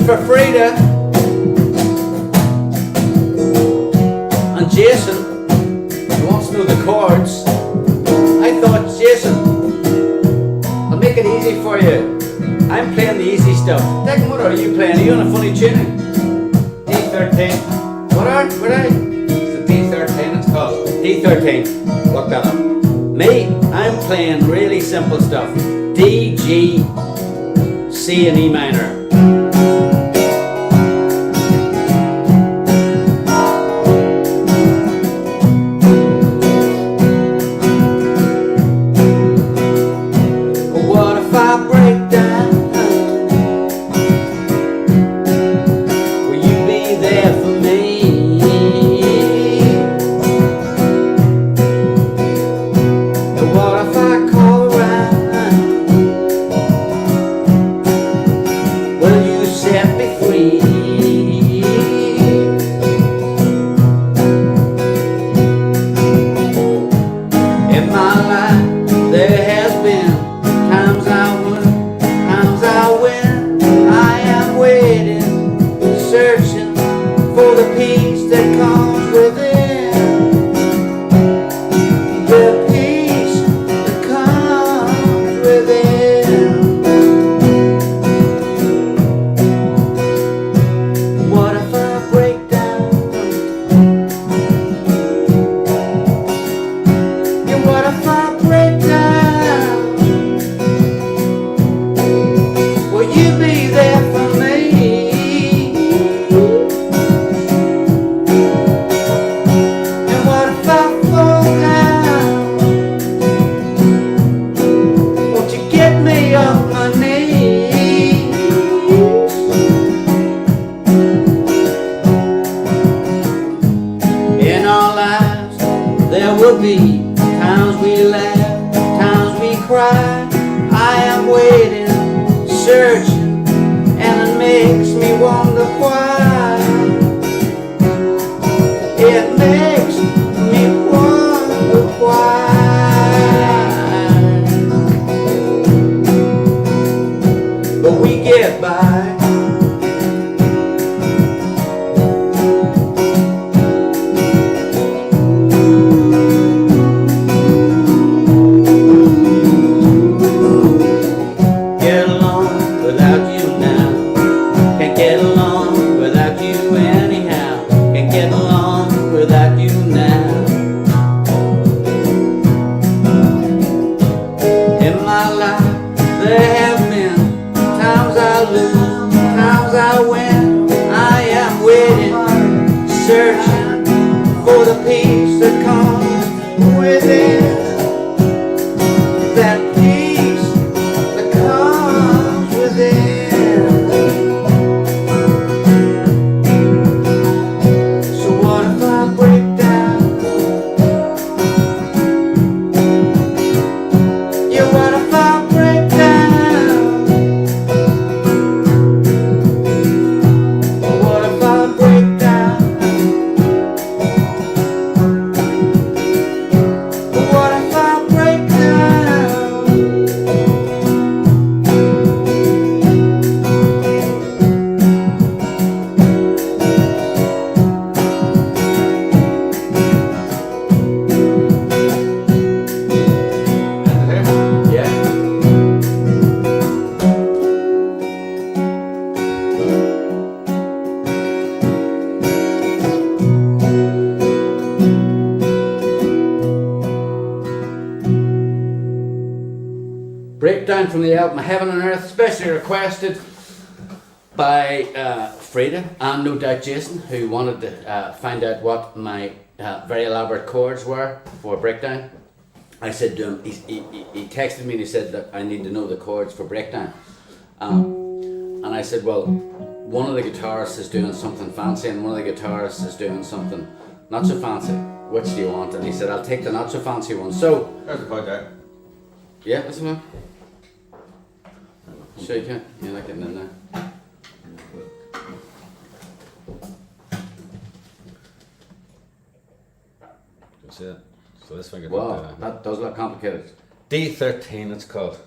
for Frida and Jason, who wants to know the chords. I thought, Jason, I'll make it easy for you. I'm playing the easy stuff. Declan, what are you playing? Are you on a funny tuning? D13. What are I? It's a D13, it's called. D13. Look that up. Me, I'm playing really simple stuff. D, G, C and E minor. What if I break down? Will you be there for me? And what if I call around? Will you set me free? In my life there has been times I win. I am waiting, searching for the peace that comes within. The peace that comes within. What if I break down? Yeah, what if I break down? Will you be there for me? And what if I fall down? Won't you get me on my knees? In our lives there will be times we laugh, times we cry. I am waiting, searching, and it makes me wonder why. It makes me wonder why. But we get by. Get along without you now. Can't get along without you anyhow. Can't get along without you now. In my life there have been times I lose, times I win. I am waiting, searching for the peace that comes within. That peace that comes within. So what if I break down? Yeah, what if I break down? What if I break down? What if I break down? Yeah. Breakdown from the album Heaven and Earth, specially requested by Frida and no doubt Jason, who wanted to find out what my very elaborate chords were for Breakdown. I said to him, he texted me and he said that I need to know the chords for Breakdown. And I said, well, one of the guitarists is doing something fancy and one of the guitarists is doing something not so fancy. Which do you want? And he said, I'll take the not so fancy one. So, There's the chord there. yeah, that's one. Sure you can. You're not getting in there. That's it. So this finger. Wow, that does look complicated. D13 it's called.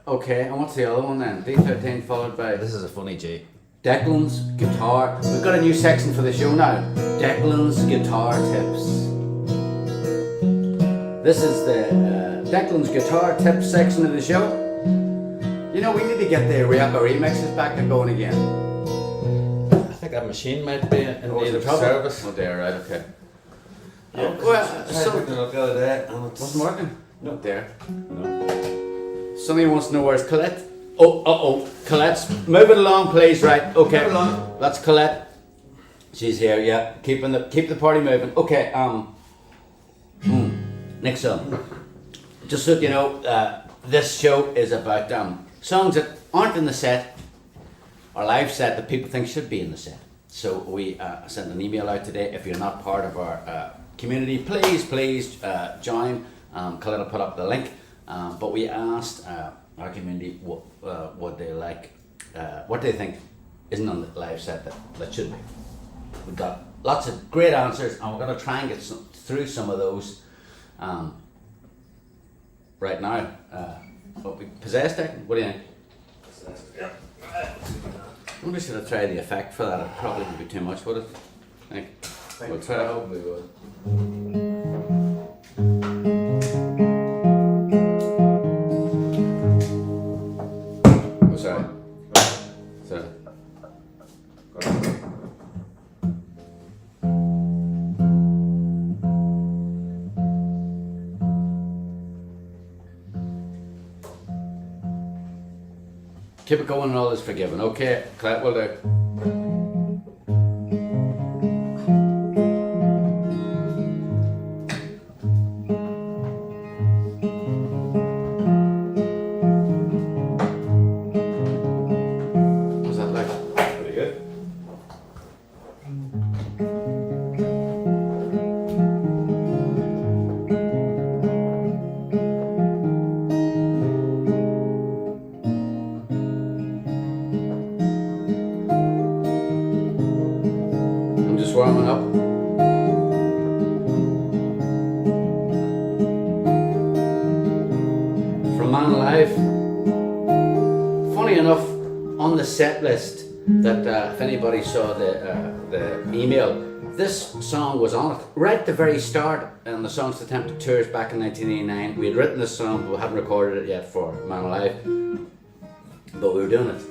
Okay, and what's the other one then? D13 followed by... This is a funny G. Declan's Guitar. We've got a new section for the show now. Declan's Guitar Tips. This is the Declan's Guitar Tips section of the show. You know, we need to get the Rapa remixes back and going again. I think that machine might be in need of service. Oh, there, right, okay. Yeah, Well, so the other day and it wasn't working? Not there. No. Somebody wants to know where's Colette. Oh, Colette's moving along, please. Right, okay. Move along. That's Colette. She's here. Yeah, keep the party moving. Okay. Next song. Just so you know, this show is about songs that aren't in the set, or live set that people think should be in the set. So we sent an email out today. If you're not part of our community, please join. Colette will put up the link. But we asked our community what they like, what they think isn't on the live set that should be. We've got lots of great answers, and we're going to try and get through some of those right now. What we possessed, Declan? What do you think? Yeah. I wonder should I try the effect for that? It probably would be too much, would it? We'll try it. Probably would. Oh, sorry. Sorry. Keep it going and all is forgiven. Okay, Claire, will do. What's that like? Pretty good. I'm just warming up. From Man Alive. Funny enough, on the set list, that if anybody saw the email, this song was on it right at the very start on the Songs Attempted Tours back in 1989. We had written this song, but we hadn't recorded it yet for Man Alive, but we were doing it.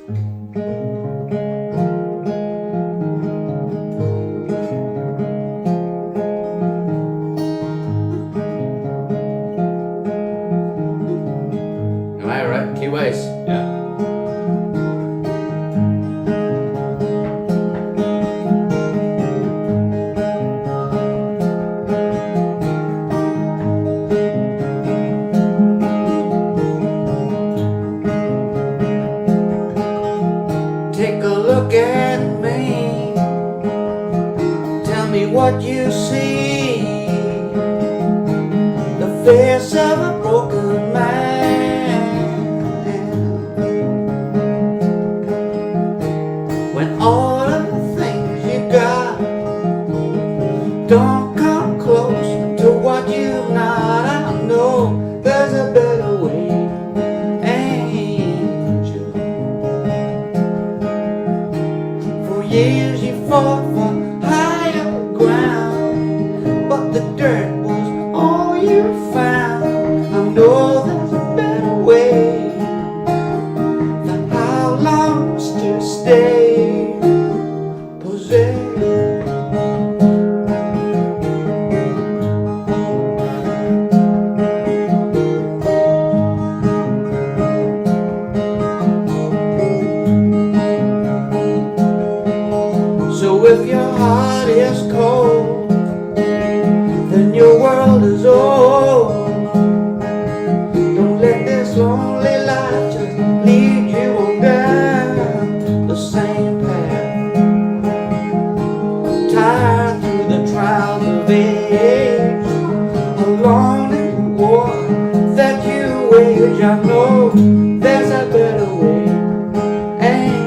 Am I right? Key Wise? Yeah. Take a look at me. Tell me what you see. The face of a broken man. When all of the things you got don't come close to what you've not, I know there's a better way. Angel. For years you fought for higher ground, but the dirt was all you found. I know there's a better way. Then how long must you stay possessed? So if your heart is cold, then your world is old. Don't let this lonely life just lead you on down the same path. Tired through the trials of age, alone in the war that you wage. I know there's a better way. Angel.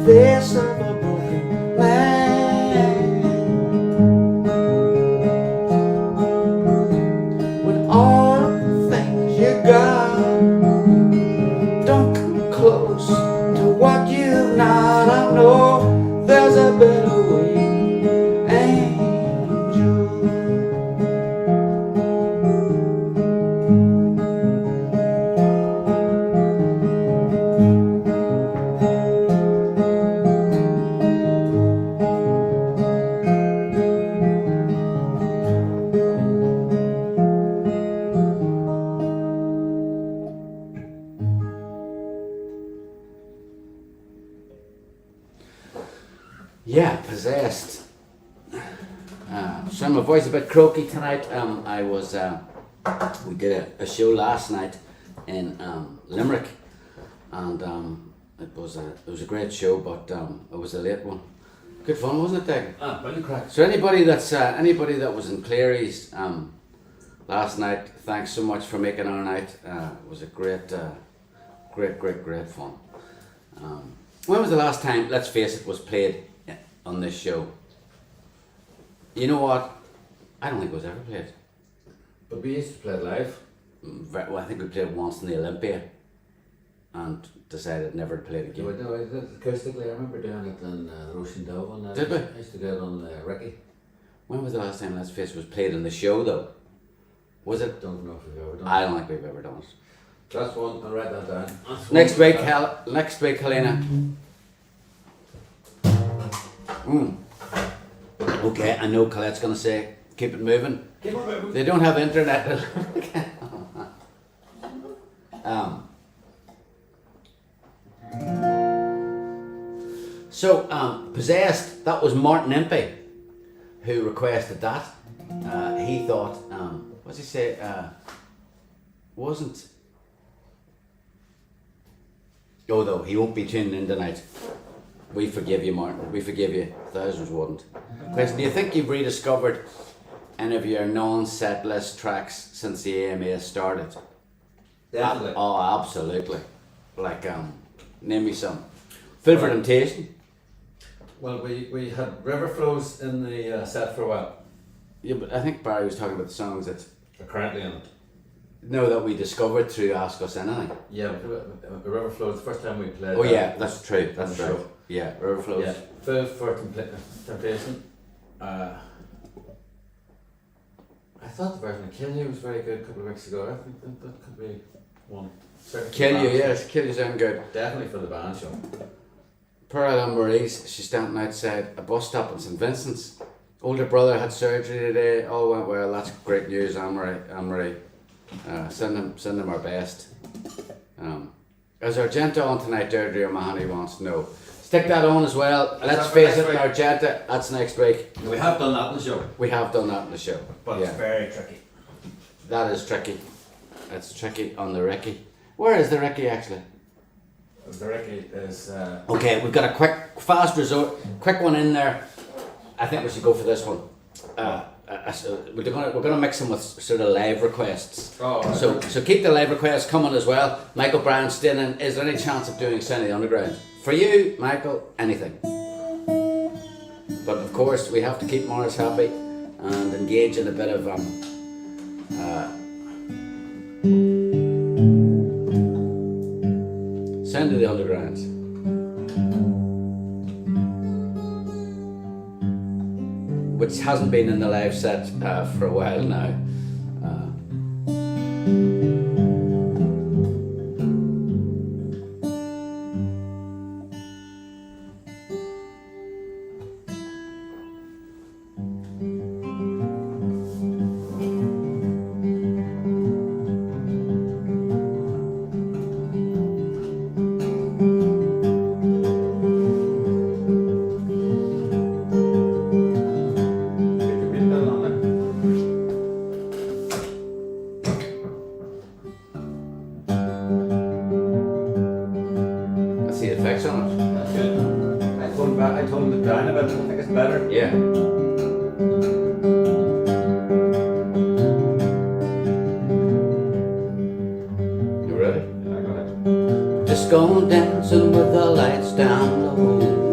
face of a broken man. When all the things you got don't come close to what you've not, I know there's a better way, angel. Yeah, possessed. So my voice a bit croaky tonight. We did a show last night in Limerick, and it was a great show, but it was a late one. Good fun, wasn't it, Declan? Brilliant crack. So anybody that was in Cleary's last night, thanks so much for making our night. It was a great fun. When was the last time, let's face it, was played on this show? You know what? I don't think it was ever played. But we used to play it live. Well, I think we played once in the Olympia and decided never to play it again. No, I did it acoustically. I remember doing it in Ocean Dove. And Did we? I used to do it on Ricky. When was the last time Let's Face It was played in the show though? Was it? Don't know if we've ever done it. I don't think we've ever done it. That's one, I'll write that down. That's Next one. week, next week, Helena. Okay, I know Colette's gonna say, keep it moving. Keep on moving. They don't have internet. Possessed, that was Martin Impey who requested that. He thought, what's he say, wasn't... Oh, though, he won't be tuning in tonight. We forgive you, Martin. We forgive you. Thousands wouldn't. Question, do you think you've rediscovered any of your non-setlist tracks since the AMA started? Definitely. Oh, absolutely. Like, name me some. Feel for Temptation. Well, we had River Flows in the set for a while. Yeah, but I think Barry was talking about the songs that... We're currently in it. No, that we discovered through Ask Us Anything. Yeah, River Flows, the first time we played. Oh yeah, that's true. That's on the right. show. Yeah, River Flows. Yeah, Feel for Temptation. I thought the version of Kill You was very good a couple of weeks ago. I think that could be one. Certainly for Kill the You, band. yes, Kill You sound good. Definitely for the band show. Pearl and Marie's, she's standing outside a bus stop in St Vincent's. Older brother had surgery today, all went well. That's great news, Anne-Marie. Send them our best. Is Argenta on tonight, Deirdre Mahoney wants to know. Stick that on as well. Let's that face next it, week? Argenta, that's next week. We have done that in the show. We have done that in the show. But yeah. it's very tricky. That is tricky. It's tricky on the Ricky. Where is the Ricky actually? The Ricky is... Okay, we've got a fast quick one in there. I think we should go for this one. We're gonna mix them with sort of live requests. Oh, right. So keep the live requests coming as well. Michael Brown Stinning, is there any chance of doing Sound of the Underground? For you, Michael, anything. But of course, we have to keep Morris happy and engage in a bit of Sound of the Underground. Which hasn't been in the live set for a while now. Let's see the effects on it. That's good. I told him to down a bit. I think it's better. Yeah. You ready? Yeah, I got it. Just go dancing with the lights down low.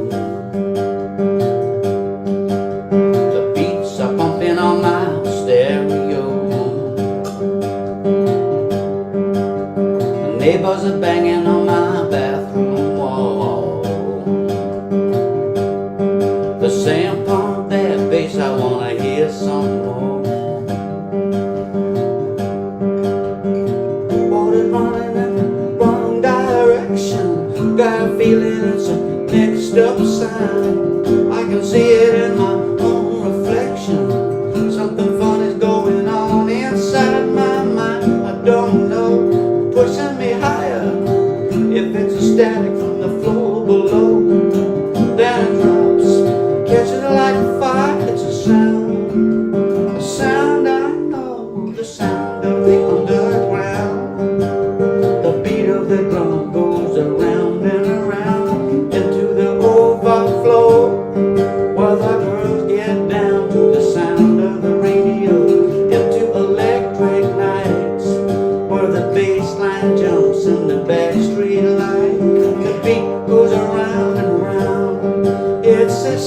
picture, it's a mixed up sound. I can see it in my own reflection. Something funny's going on inside my mind. I don't know, pushing me higher. If it's a static from the floor below, then it drops, catching like a fire. It's a sound I know, the sound of the underground. The beat of the drum goes around and around into the overflow, while the girls get down to the sound of the radio, into electric nights, where the bass line jumps in the back street light. The beat goes around and around. It's the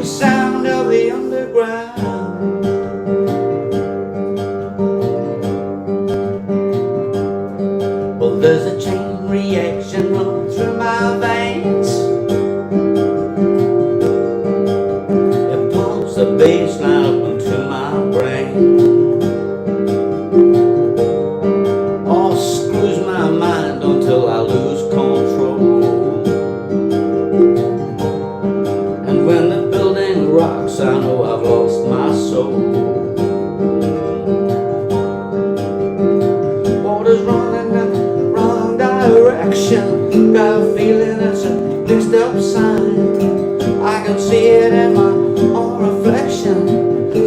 sound of the underground. Well, there's a chain reaction running through my veins. It pumps the bass line up into my brain. Oh, screws my mind until I lose control. And when the building rocks, I know I've lost my soul. Water's running in the wrong direction. Got a feeling it's a mixed up sign. I can see it in my own reflection.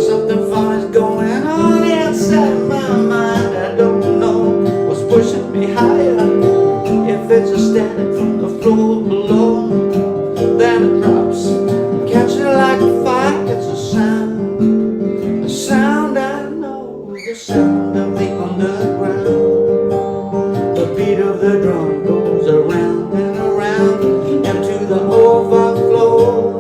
Something funny's going on inside my mind. I don't know what's pushing me higher. If it's a static from the floor below, then it drops, catching like a fire. It's a sound I know, the sound of the underground. The beat of the drum goes around and around into the overflow,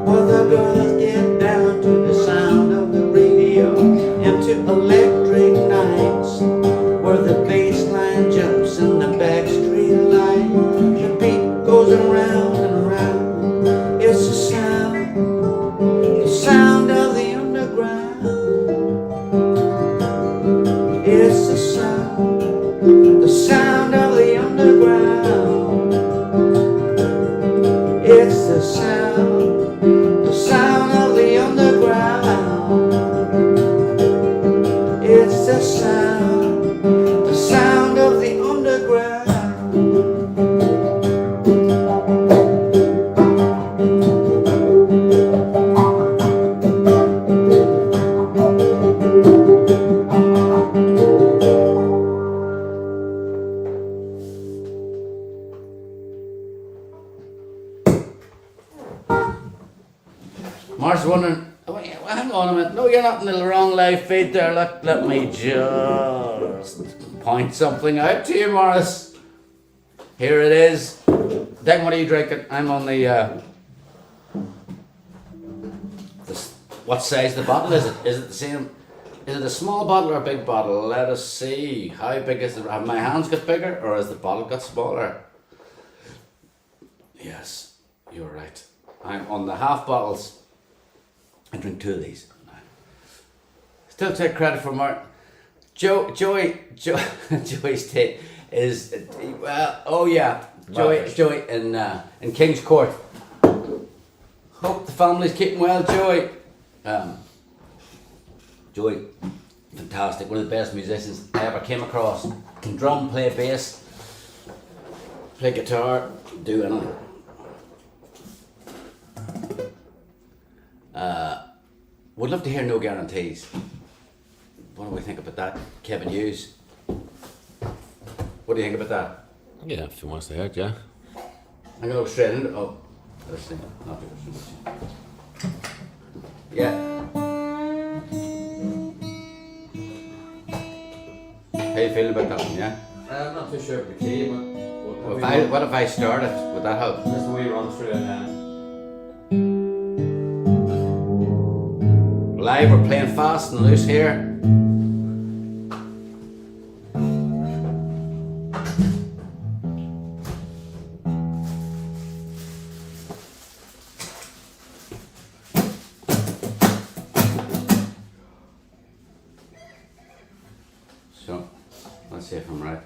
where the girls get down to the sound of the radio, into electric nights, where the bass line jumps in the back street light. The beat goes around and around. It's the sound of the underground. It's the sound of the underground. It's the sound of the underground. It's the sound of the underground. Mark's wondering, oh, hang on a minute, no, you're not in the wrong live feed there. Let me just point something out to you, Morris. Here it is. Declan, what are you drinking? I'm on the what size the bottle is it? Is it the same? Is it a small bottle or a big bottle? Let us see. How big is it? Have my hands got bigger or has the bottle got smaller? Yes, you're right. I'm on the half bottles. I drink two of these. Still take credit for Mark. Joey's tea is oh yeah, Joey in King's Court. Hope the family's keeping well, Joey. Joey, fantastic, one of the best musicians I ever came across. Can drum, play bass, play guitar, do anything. Would love to hear No Guarantees. What do we think about that? Kevin Hughes. What do you think about that? Yeah, if you want to say it, yeah. I'm gonna go straight into let's see. Not do this too much. Yeah. How you feeling about that one, yeah? I'm not too sure of the key, but What if I start it? Would that help? Just the way you run through it now. Live, we're playing fast and loose here. So, let's see if I'm right.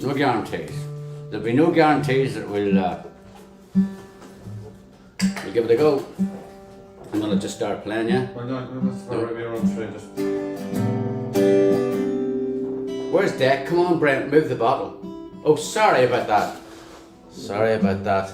no guarantees. There'll be no guarantees that we'll give it a go. I'm gonna just start playing, yeah? Well, no, let's throw me around through just. Where's Deck? Come on, Brent, move the bottle. Oh, sorry about that. Sorry about that.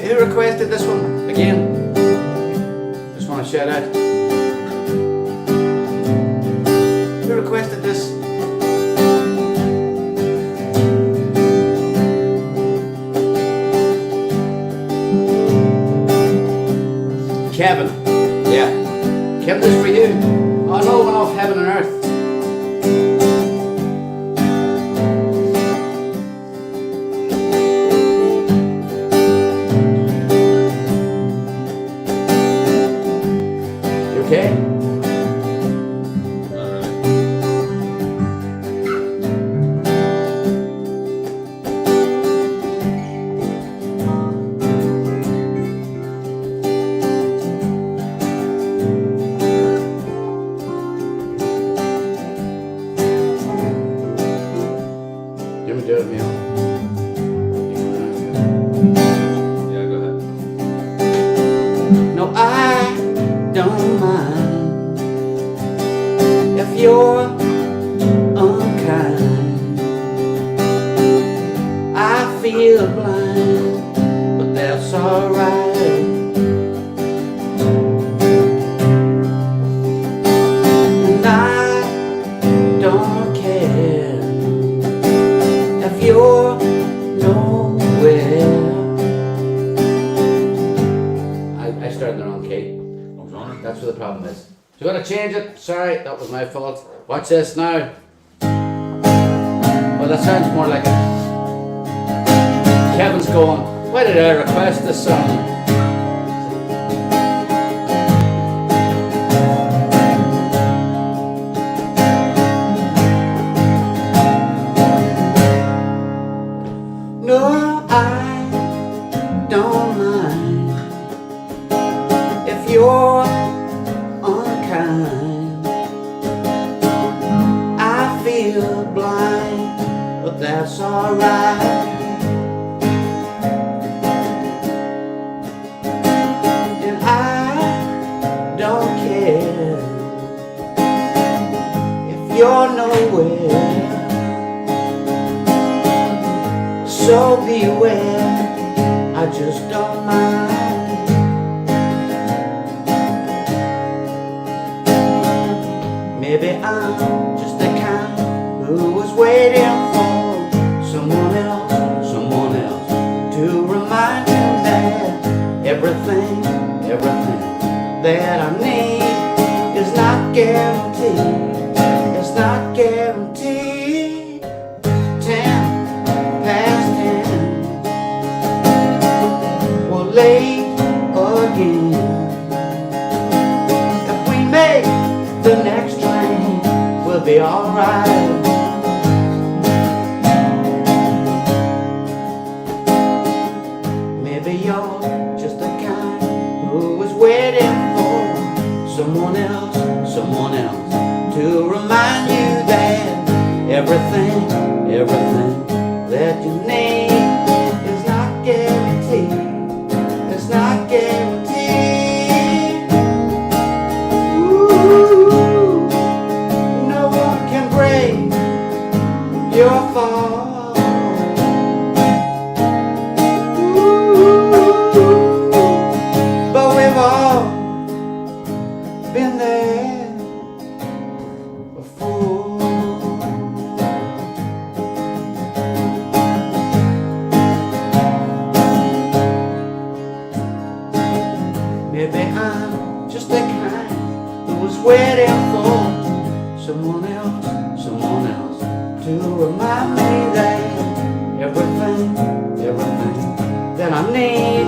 Who requested this one again? Just want to shout out. Who requested this? Kevin. Yeah. Kevin, this is for you. Oh no, went off heaven and earth. Okay. You want me to do it, Neil? Yeah, go ahead. No, I don't mind if you're unkind. I feel blind, but that's alright. And I don't care if you're nowhere. I started the wrong key. What's on it? That's what the problem is. So you gotta change it. Sorry, that was my fault. Watch this now. Well, that sounds more like it. Kevin's going, why did I request this song? No, I don't mind if you're unkind. I feel blind, but that's alright. And I don't care if you're nowhere. So beware, I just don't mind. Maybe I'm just the kind who was waiting for someone else to remind you that everything that I need is not guaranteed. It's not guaranteed. 10:10, we're late again. If we make the next train, we'll be alright. Maybe you're just the kind who was waiting for someone else to remind you that everything that you need is not guaranteed. It's not guaranteed. Ooh, no one can break your fall. Ooh, but we've all been there before. Maybe I'm just the kind who was waiting for someone else to remind me that everything that I need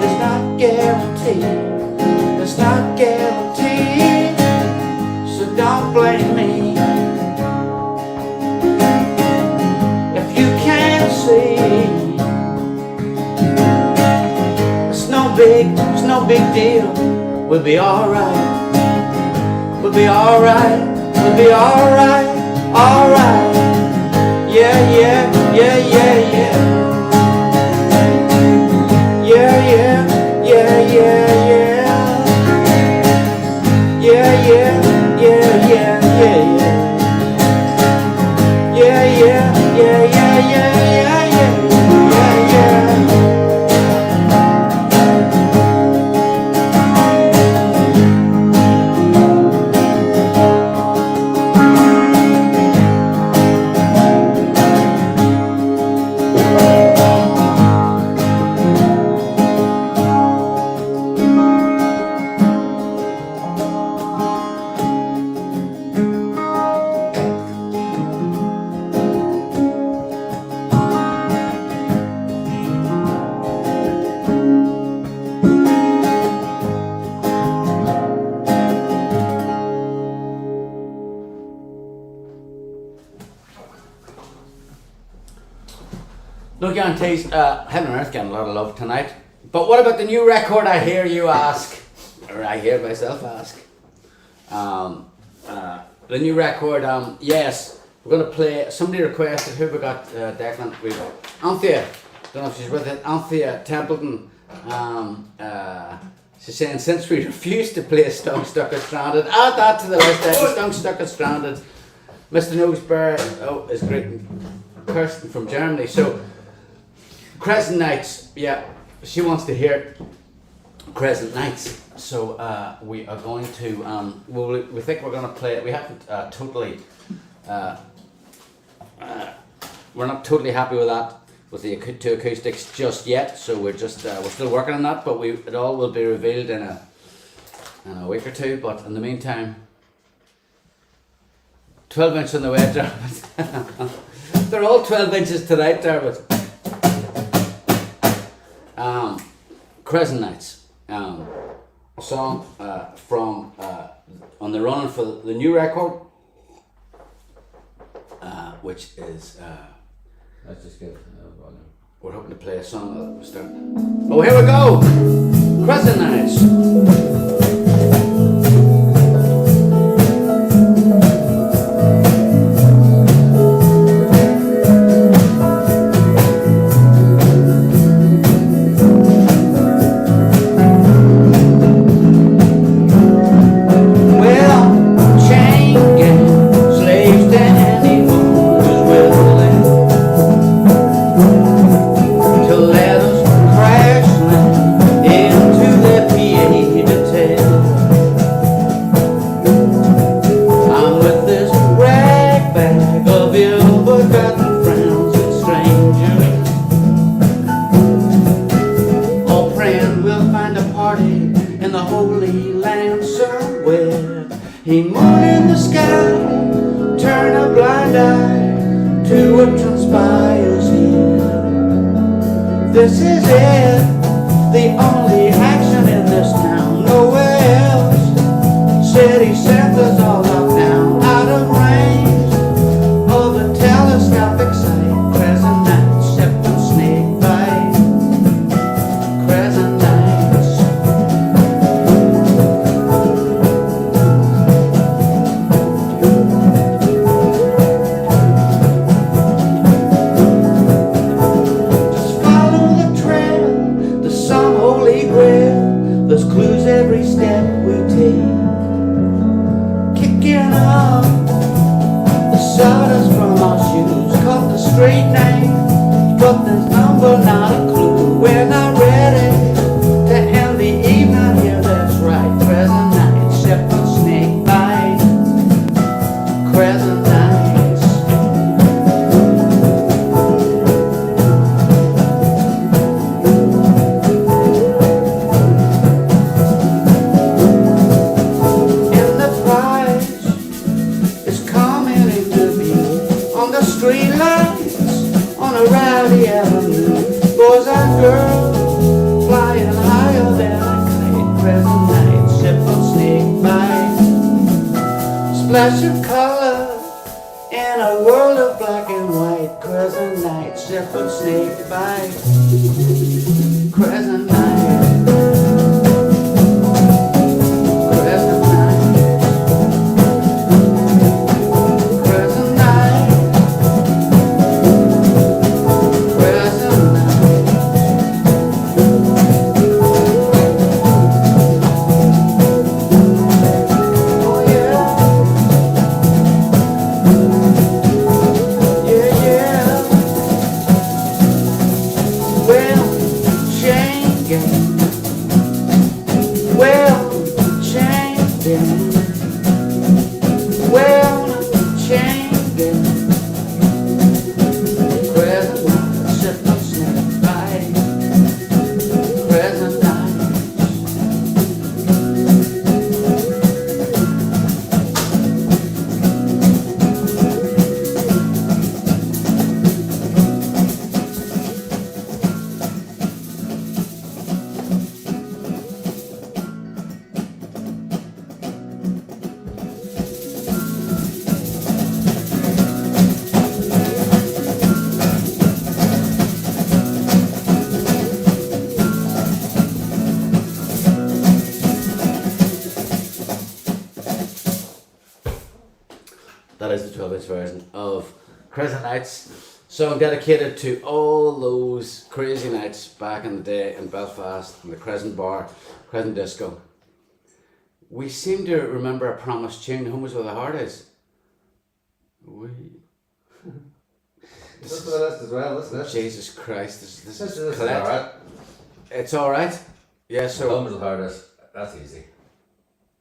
is not guaranteed. It's not guaranteed. big, it's no big deal. We'll be alright. We'll be alright. We'll be alright. Alright. Yeah, yeah, yeah, yeah, yeah. Yeah, yeah, yeah, yeah, yeah. Yeah, yeah, yeah, yeah, yeah, yeah. Yeah, yeah, yeah, yeah, yeah, yeah, yeah, yeah, yeah. Look, Aunties, Heaven and Earth getting a lot of love tonight. But what about the new record, I hear you ask? Or I hear myself ask. The new record, yes, we're going to play, somebody requested, who we got, Declan? We've Anthea, don't know if she's with it, Anthea Templeton. She's saying, since we refused to play Stunk, Stuck and Stranded, add that to the list, Stunk, Stuck and Stranded. Mr. Nosebear, oh, is great. Kirsten from Germany. So, Crescent Nights, yeah, she wants to hear Crescent Nights. So we are going to, we think we're going to play it. We haven't totally, we're not totally happy with that, with the two acoustics just yet. So we're just, we're still working on that, but it all will be revealed in a week or two. But in the meantime, 12 inch on the way, Dermot. They're all 12 inches tonight, Dermot. Crescent Nights, a song from on the running for the new record, which is Let's just get volume. we're hoping to play a song that we start. Oh, here we go! Crescent Nights. This is it, the only action in this town, nowhere else. City centers all up now, out of range of a telescopic sight. Crescent Nights, Septum snake bite. Crescent Nights. There's clues every step we take. Kicking up the sawdust from our shoes. Caught the straight name, got the number, not a clue. We're not ready to end the evening here, that's right. Crescent Nights, Shepherd snake bite. Crescent Nights. Street lights on a rowdy avenue. Boys and girls flying higher than a kite. Crescent Nights, Shepherd snake bite. Splash of color in a world of black and white. Crescent Nights, Shepherd snake bite. Crescent Nights. 12-inch version of Crescent Nights, song dedicated to all those crazy nights back in the day in Belfast, in the Crescent Bar, Crescent Disco. We seem to remember a promised tune, Home is Where the Heart Is. Look at the list as well, listen to this. Jesus Christ, this This is is Colette. alright. It's alright. Yeah, so Home is the hardest. That's easy.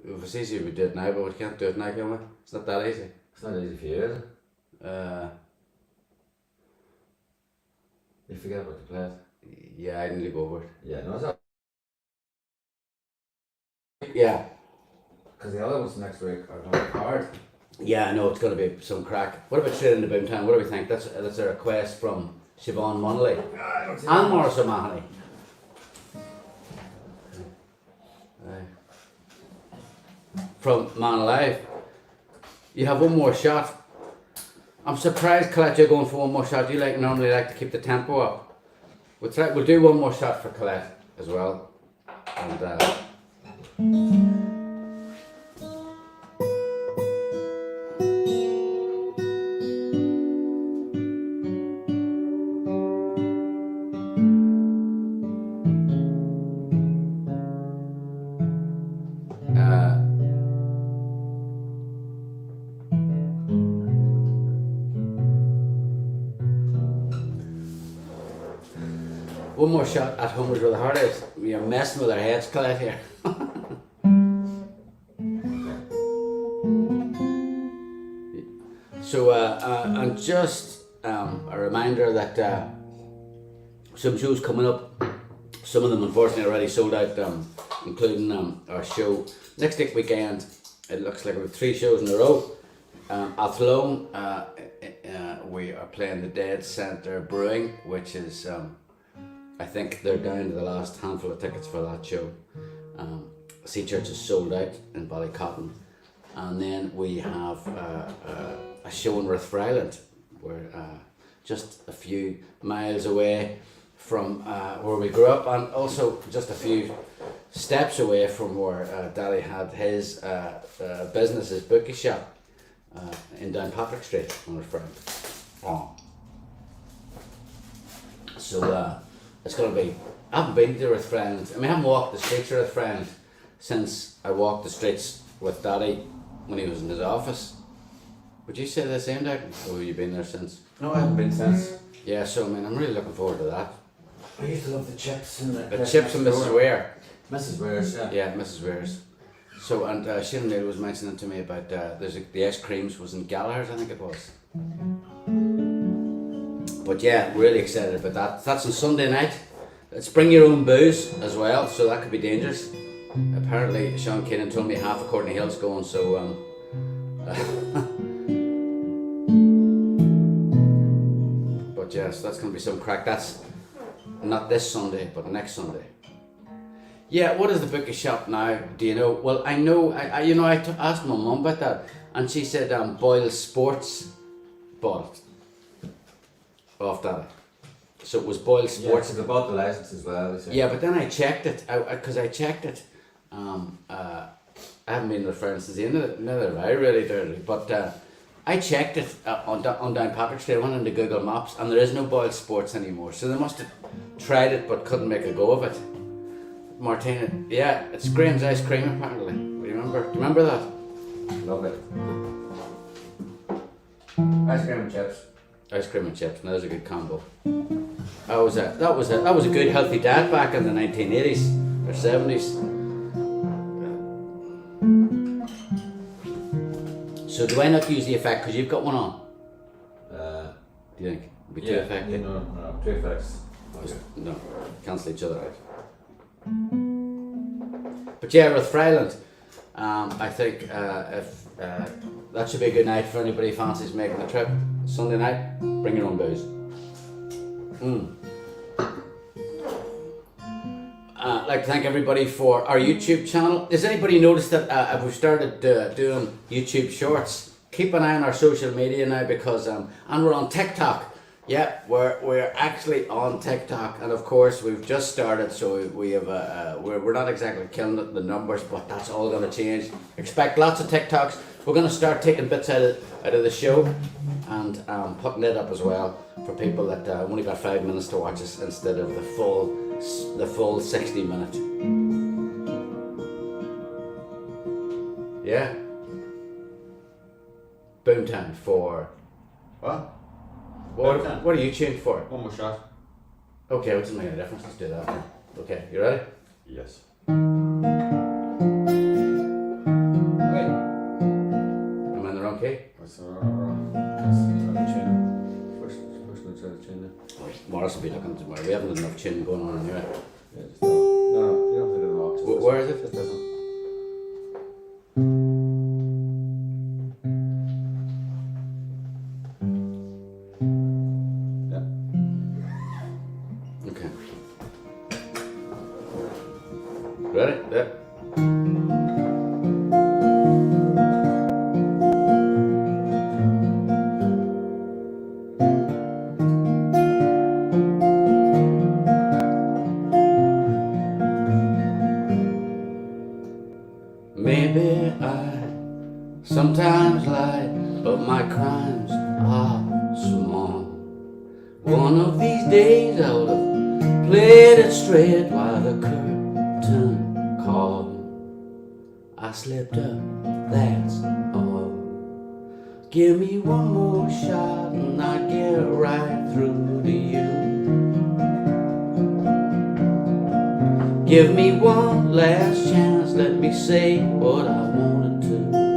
if it's easy we do it now, but we can't do it now, can we? It's not that easy. It's not easy for you, is it? You forget what to play it. Yeah, I need to go over it. Yeah, no, it's not. Yeah. Because the other ones next week are going to be hard. Yeah, I know it's going to be some crack. What about straight into Boomtown? What do we think? That's a request from Siobhan Monley I don't see and that. Morris O'Mahony. From Man Alive. You have one more shot. I'm surprised, Colette, you're going for one more shot. You normally like to keep the tempo up. We'll do one more shot for Colette as well. And one more shot at Home is Where the Heart Is. You're messing with our heads, Colette, here. So, and just a reminder that some shows coming up, some of them unfortunately already sold out, including our show next weekend. It looks like we have 3 shows in a row. Athlone, we are playing the Dead Centre Brewing, which is, I think they're down to the last handful of tickets for that show. Sea Church is sold out in Ballycotton. And then we have a show in Rathfriland. We're just a few miles away from where we grew up, and also just a few steps away from where Daddy had his business, his bookie shop in Downpatrick Street on Rathfriland. Oh. So it's going to be, I haven't been to Rathfriland. I mean, I haven't walked the streets of Rathfriland since I walked the streets with Daddy when he was in his office. Would you say the same, Declan? Or have you been there since? No, I haven't been since. Yeah, so I mean, I'm really looking forward to that. I used to love the chips and The chips and Mrs. Ware. Mrs. Ware's, yeah. Yeah, Mrs. Ware's. So, and Shane Neil was mentioning to me about the ice creams was in Gallagher's, I think it was. But yeah, really excited about that. That's on Sunday night. Let's bring your own booze as well, so that could be dangerous. Apparently, Sean Keenan told me half of Courtney Hill's going, so but yes, that's going to be some crack. That's not this Sunday, but next Sunday. Yeah, what is the bookie shop now? Do you know? Well, I know. I asked my mum about that, and she said Boyle Sports bought it off that. So it was Boyle Yeah, Sports. because they bought the license as well. Yeah, but then I checked it because I checked it. I haven't been to France since the end of it. Neither have I really, dirty. But I checked it on Downpatrick Street. I went into Google Maps, and there is no Boyle Sports anymore. So they must have tried it but couldn't make a go of it. Martina, yeah, it's Graham's Ice Cream apparently. Do you remember that? Love it. Ice cream and chips. Ice cream and chips. Now there's a good combo. That was a good healthy dad back in the 1980s or 70s. So do I not use the effect because you've got one on? Do you think? It'd be too effective? No, two effects. Okay. No, cancel each other out. But yeah, Rathfriland, I think if that should be a good night for anybody who fancies making the trip. Sunday night, bring your own booze. I'd like to thank everybody for our YouTube channel. Has anybody noticed that we've started doing YouTube shorts? Keep an eye on our social media now because and we're on TikTok. Yeah, we're actually on TikTok, and of course we've just started, so we have we're not exactly killing the numbers, but that's all going to change. Expect lots of TikToks We're going to start taking bits out of the show and putting it up as well for people that only got 5 minutes to watch us instead of the full 60 minutes. Yeah. Boomtown for What? what are you tuned for? One more shot. Okay, which doesn't make any difference. Let's do that then. Okay, you ready? Yes. Wait. Am I in the wrong key? That's wrong. That's tune. First note out of tune there. Wait, Morris will be looking tomorrow. We haven't enough tune going on anyway. Yeah, just no, you don't have to do them all. Just Where is it? Just this one. Yeah. Okay. Ready? Yeah. Maybe I sometimes lie, but my crimes are small. One of these days I would have played it straight while the curtain called. I slipped up, that's all. Give me one more shot and I'll get right through to you. Give me one last chance, let me say what I wanted to.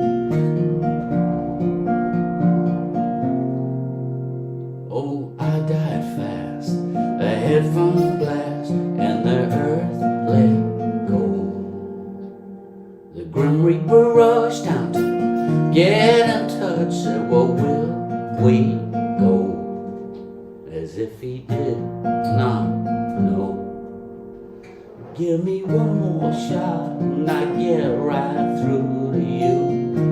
Oh, I died fast, a headphone blast, and the earth let go. The Grim Reaper rushed down to get in touch, said, well, will we go? As if he did not know. Give me one more shot and I get right through to you.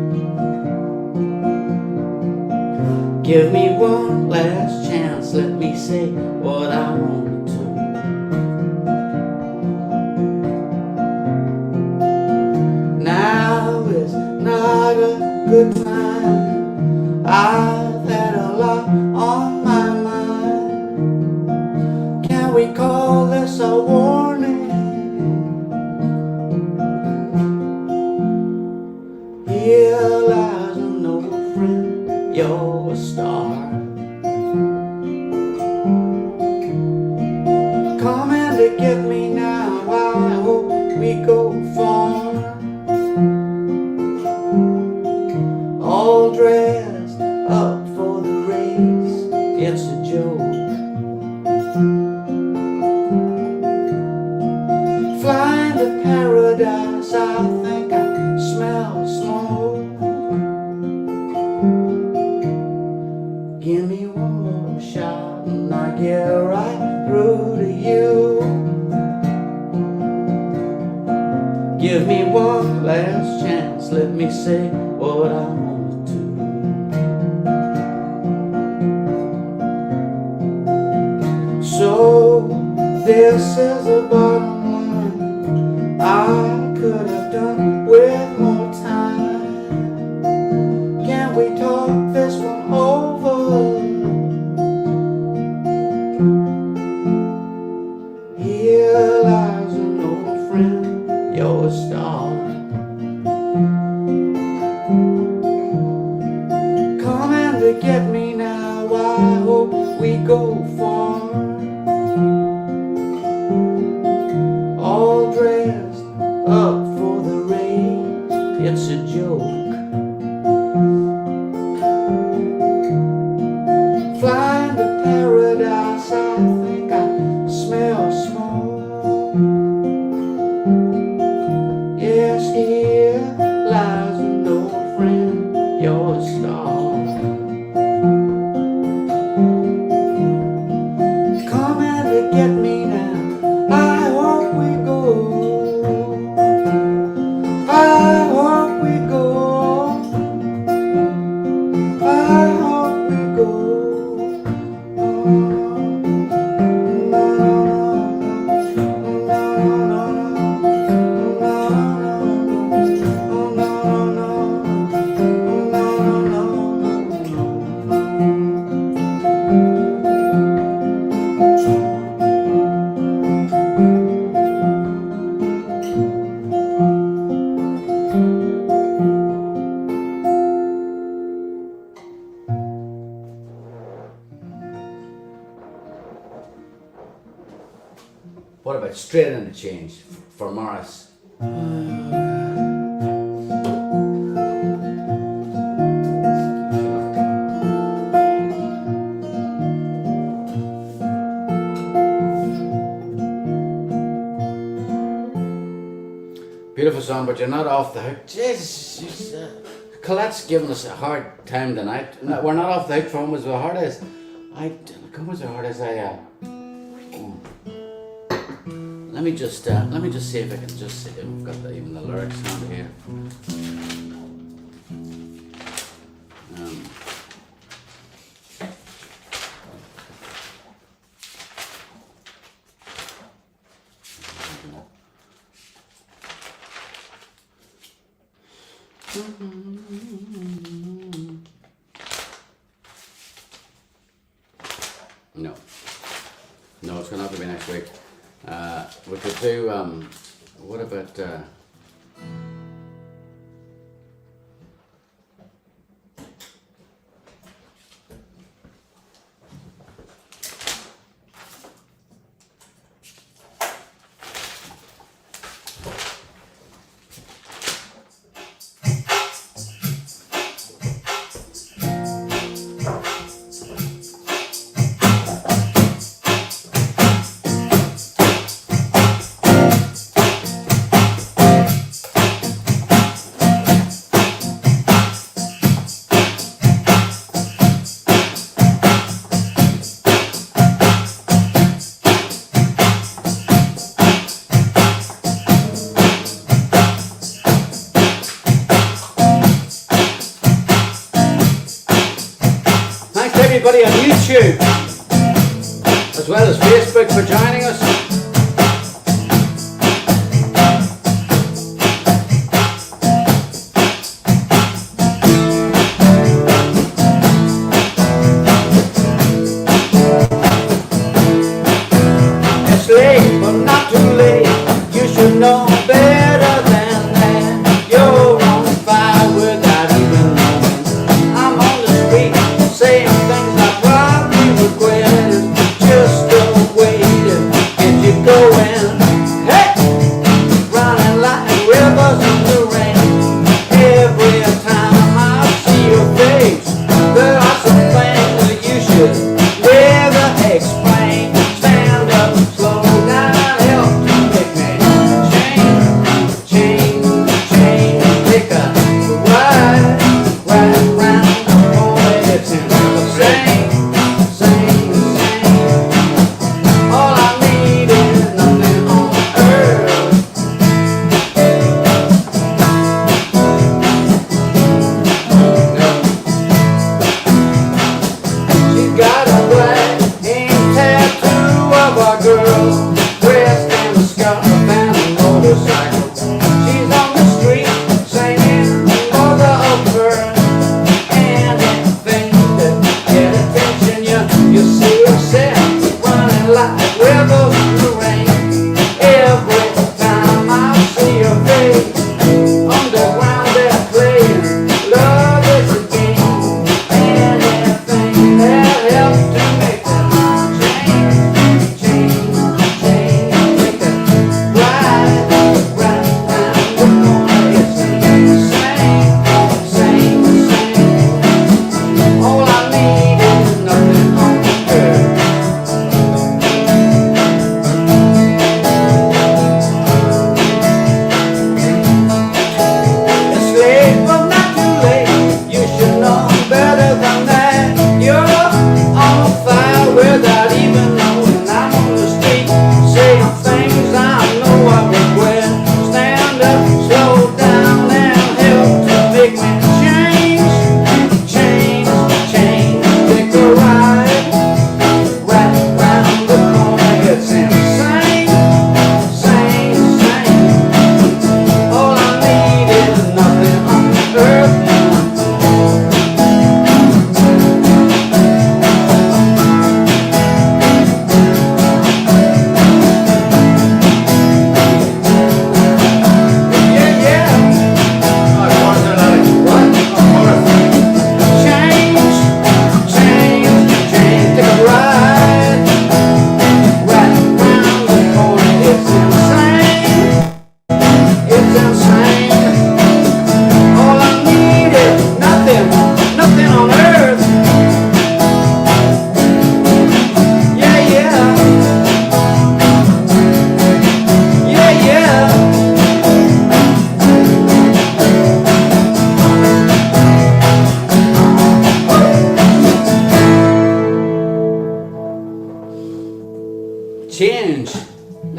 Give me one last chance, let me say what I want to. Now is not a good time, I've had a lot on my mind. Can we call this a warning? Here lies an old friend, you're a star. Coming to get me now, I hope we go far. All dressed up for the race, it's a joke. Flying to paradise, I think I smell smoke. Give me one more shot and I get right through to you. Give me one last chance, let me say what I want to. So this is the bottom line, I could have done with more time. Can we talk this one over? Here lies an old friend, you're a star. Coming to get me now, I hope we go far. All dressed up for the race, it's a joke. Flying to paradise, I think I smell smoke. Yes, here lies an old friend, you're a star. Coming to get me now, I hope we go. I hope we go. right straight into change for Morris. Beautiful song, but you're not off the hook. Jesus, Colette's giving us a hard time tonight. No, we're not off the hook from as hard as come as hard as Let me just see if I can just see if we've got even the lyrics on here. No, it's gonna have to be next week. We could do what about everybody on YouTube as well as Facebook for joining us. It's late, but not too late. You should know better than that. You're on fire without even knowing. I'm on the street saying things I probably regret. Just a way to get you going. Hey, running like rivers in the rain. Every time I see your face, there are some things that you should never explain. Stand up, slow down, help to make me change, take a ride round the corner, it's in the sing. All I need is nothing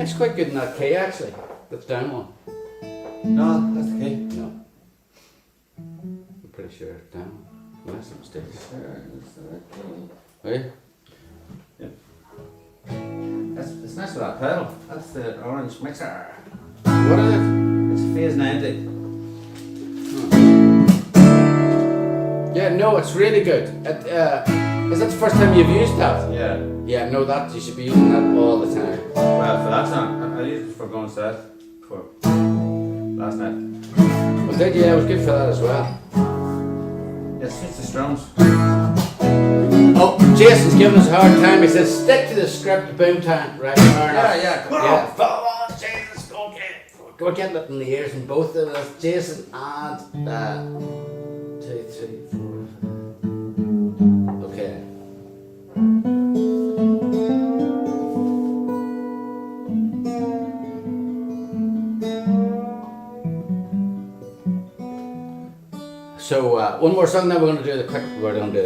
It's quite good in that key actually. That's down one. No, that's the key. No. I'm pretty sure it's down one. Unless I'm mistaken. Sure, it's the right key. Oh yeah? It's nice with that pedal. That's the orange mixer. What is it? It's phase 90. Yeah, no, it's really good. Is that the first time you've used that? Yeah. Yeah, no, that you should be using that all the time. Well, for that song, I used it for going set for last night. Well, did you? Yeah, it was good for that as well. It's just the strums. Oh, Jason's giving us a hard time. He says, stick to the script, Boomtown. Right, fair enough. Yeah, come on. Yeah, follow on, Jesus, go get it. We're getting it in the ears from both of us, Jason and 2, 3, 4. Okay. So one more song, then we're going to do the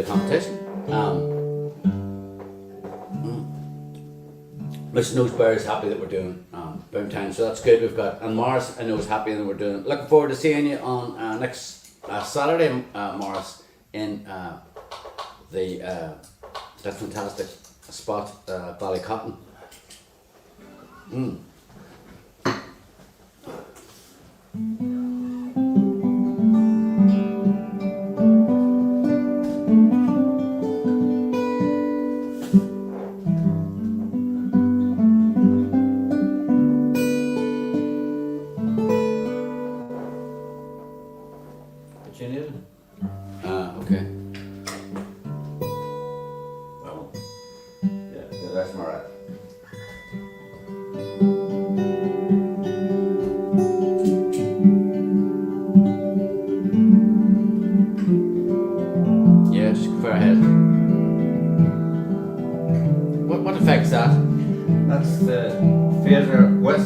competition. Mr. Nosebear is happy that we're doing Boomtown, so that's good. We've got, and Morris I know is happy that we're doing. Looking forward to seeing you on next Saturday, Morris, in that fantastic spot, Ballycotton. Okay. Well, yeah, that's all right. Yeah, just go ahead. What effect's that? That's the phaser with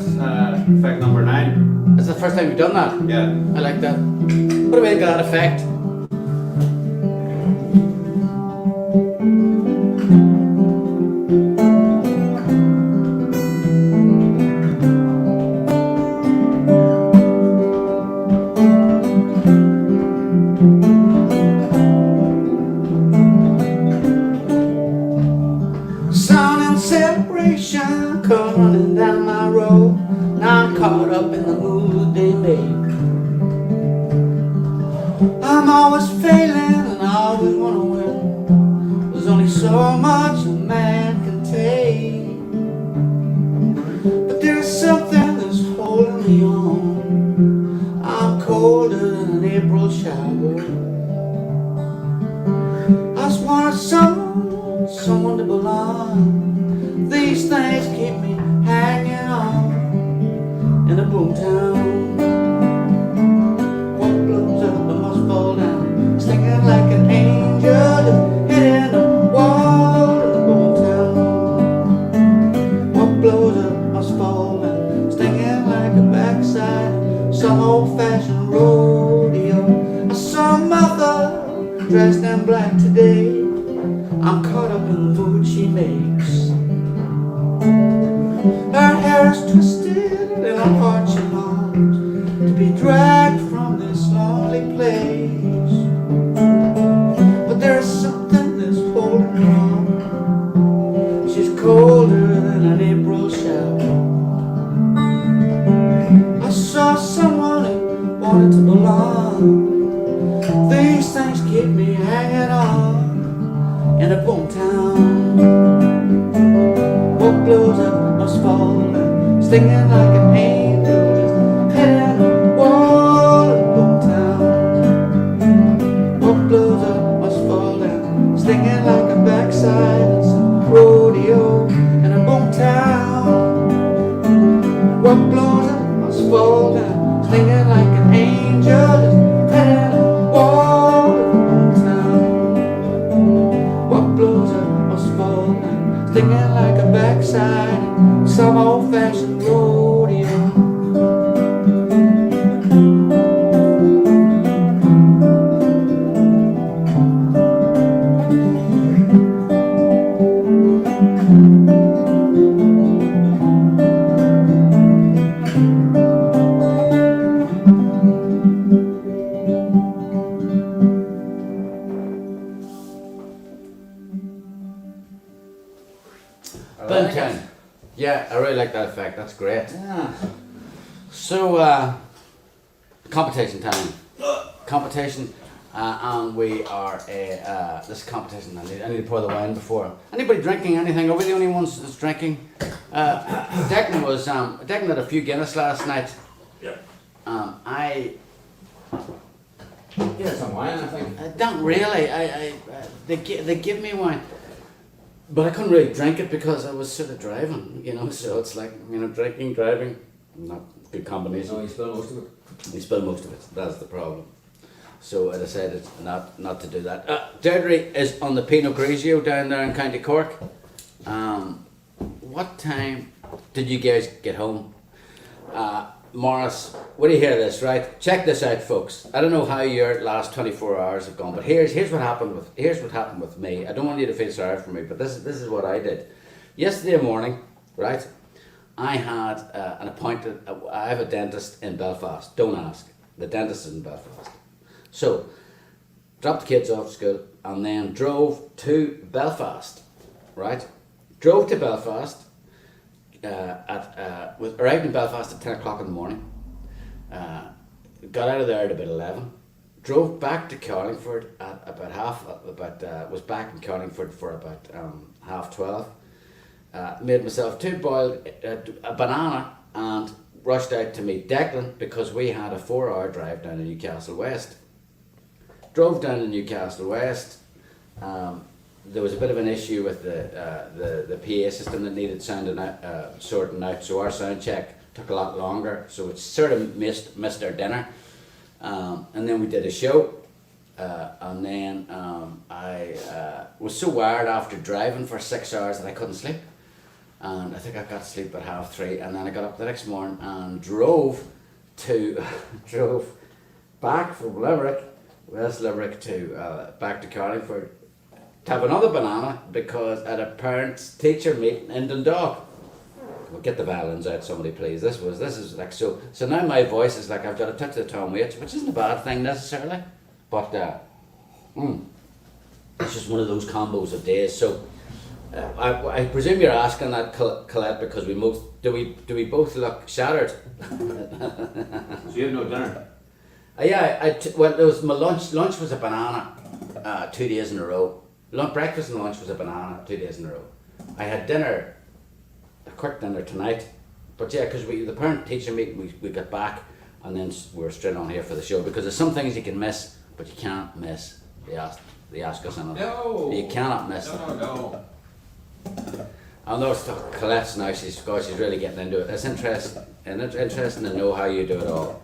effect number 9. It's the first time you've done that. Yeah. I like that. What do we think of that effect? Sun and celebration come running down my road. Now I'm caught up in the mood they make. I'm always failing and I always wanna win. There's only so much a man can take, but there's something that's holding me on. I'm colder than an April shower. I just want someone to belong. These things keep me hanging on in a boomtown. What blows up, I must fall down. Stinging like an angel, just hitting the wall in a boomtown. What blows up, must fall down. Stinging like a backside, some old-fashioned rodeo. I saw mother dressed in black today. I'm caught up in the mood she makes. Her hair is twisted and her heart she longs to be dragged from this lonely place. But there's something that's holding her on. She's colder than an April shower. I saw someone who wanted to belong. These things keep me hanging on in a boomtown. What blows up must fall down, stinging like an angel, just hitting a wall in a boomtown. What blows up must fall down, stinging like a backside of some rodeo in a boomtown. What blows up must fall down, stinging like an angel, just hitting a wall in a boomtown. What blows up must fall down, stinging like a backside, some old-fashioned rodeo. side effect. That's great. Yeah. So, competition time. Competition, and we are this competition. I need to pour the wine before. Anybody drinking anything? Are we the only ones that's drinking? Declan had a few Guinness last night. Yep. I Yeah, some wine, I think. don't really. They give me wine, but I couldn't really drink it because I was sort of driving. You know, so it's like drinking, driving, not a good combination. No, you spilled most of it. We spilled most of it. That's the problem. So I decided not to do that. Deirdre is on the Pinot Grigio down there in County Cork. What time did you guys get home? Morris, when you hear this, right? Check this out, folks. I don't know how your last 24 hours have gone, but here's what happened with me. I don't want you to feel sorry for me, but this is what I did. Yesterday morning, right? I had an appointment. I have a dentist in Belfast. Don't ask. The dentist is in Belfast. So, dropped the kids off school and then drove to Belfast, right? Drove to Belfast, arrived in Belfast at 10 o'clock in the morning, got out of there at about 11, drove back to Carlingford at was back in Carlingford for about 12:30, made myself two boiled a banana and rushed out to meet Declan because we had a 4-hour drive down to Newcastle West. Drove down to Newcastle West. There was a bit of an issue with the PA system that needed sorting out, so our sound check took a lot longer. So it sort of missed our dinner, and then we did a show, and then I was so wired after driving for 6 hours that I couldn't sleep, and I think I got to sleep at 3:30, and then I got up the next morning and drove back from West Limerick to back to Carlingford to have another banana because at a parents teacher meeting in Dundalk. We'll get the violins out, somebody please. This is like so now my voice is like I've got a touch of the Tom Waits, which isn't a bad thing necessarily, but it's just one of those combos of days. So I presume you're asking that, Colette, because do we both look shattered? So you have no dinner? Well, there was my lunch. Lunch was a banana, 2 days in a row. Breakfast and lunch was a banana, 2 days in a row. I had dinner, a quick dinner tonight, but yeah, because the parent teacher meeting, we got back, and then we were straight on here for the show because there's some things you can miss, but you can't miss the Oscars and No. you cannot miss them. No. I know Colette's now. She's really getting into it. It's interesting, and it's interesting to know how you do it all.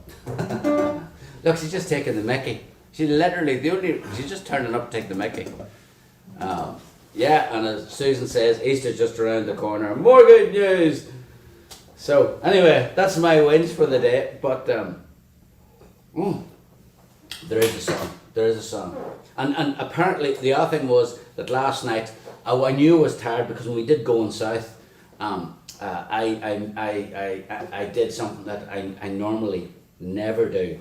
Look, she's just taking the mickey. She's just turning up to take the mickey. And as Susan says, Easter's just around the corner. More good news. So anyway, that's my wins for the day. But there is a song. And apparently the other thing was that last night I knew I was tired because when we did Going South, I did something that I normally never do,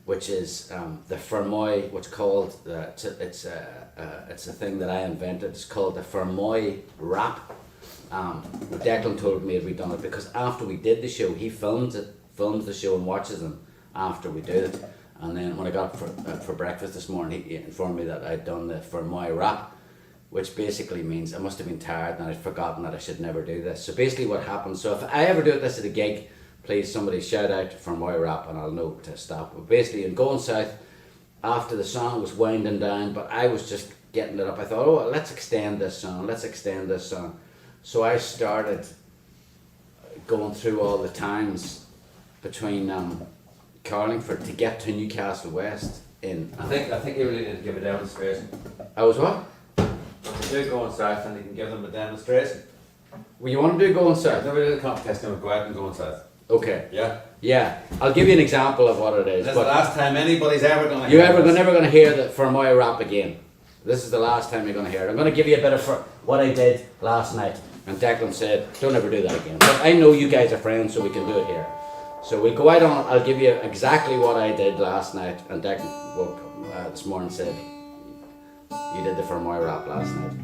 which is the Fermoy, what's called it's a thing that I invented. It's called the Fermoy Rap. Declan told me we'd done it because after we did the show, he films the show and watches them after we do it. And then when I got up for breakfast this morning, he informed me that I'd done the Fermoy Rap, which basically means I must have been tired and I'd forgotten that I should never do this. So basically what happens, so if I ever do this at a gig, please somebody shout out Fermoy Rap and I'll know to stop. But basically in Going South, after the song was winding down, but I was just getting it up, I thought, let's extend this song. So I started going through all the towns between Carlingford to get to Newcastle West. I think you really need to give a demonstration. I was what? Do Going South and you can give them a demonstration. Well, you want to do Going South? Nobody did a contest, and we'll go out and Going South. Okay. Yeah. Yeah, I'll give you an example of what it is. That's the last time anybody's ever going to You're hear this. never going to hear the Fermoy Rap again. This is the last time you're going to hear it. I'm going to give you a bit of what I did last night. And Declan said, don't ever do that again. But I know you guys are friends, so we can do it here. So we go out on, I'll give you exactly what I did last night. And Declan woke up this morning and said, you did the Fermoy Rap last night.